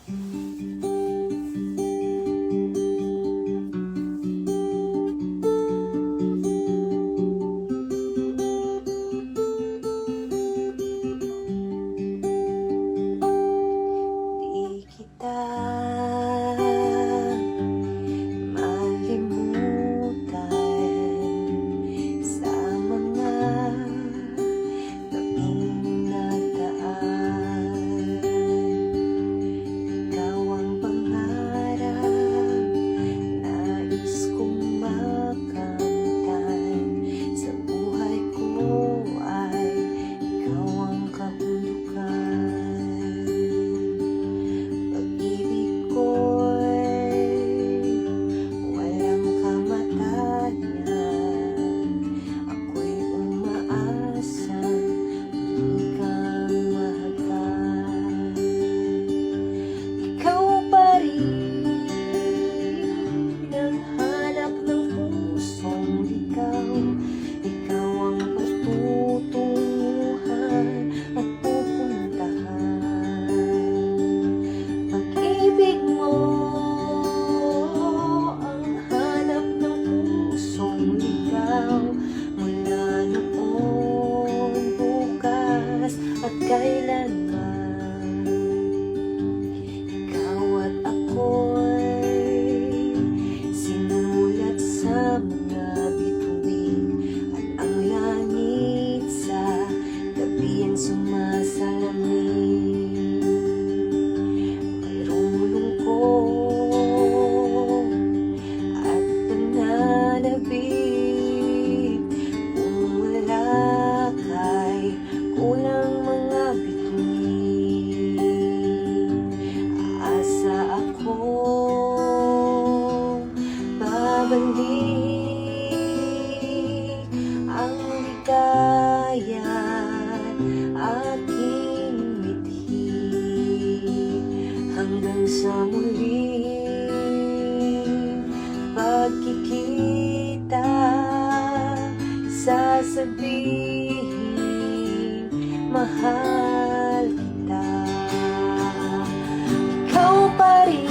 Di kita malimutan sa mga gabing nataan. Ikaw ang pangarap, nais kong makamtan. Sa buhay ko ay ikaw ang kahulugan. Pag-ibig ko'y walang kamatayan. Ako'y umaasang hindi kang mahagkan. Ikaw pa rin ang hanap ng pusong ligaw. Ikaw ang patutunguhan at pupuntahan. Pag-ibig mo ang hanap ng pusong ligaw. Mula noon, bukas at kailanman. Ikaw at ako'y sinulat sa mga bituin, at ang langit sa gabi ang sumasalamin. Mayroong lungkot at pananabik. Kung wala ka'y kulang mga bituin. Aasa akong babalik ang ligaya aking mithi, hanggang sa muling pagkikita. Sasabihin, mahal kita. Ikaw pa rin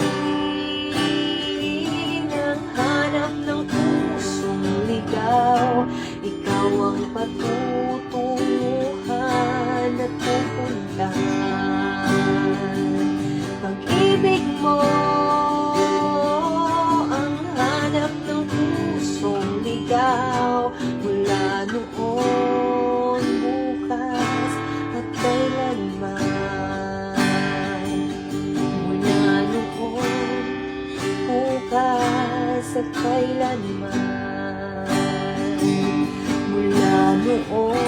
ang hanap ng pusong ligaw. Ikaw ang patutunguhan at pupuntahan. Pag-ibig mo ang hanap ng pusong ligaw. Mula noon, bukas at kailanman. Mula noon, bukas at kailanman. Mula noon,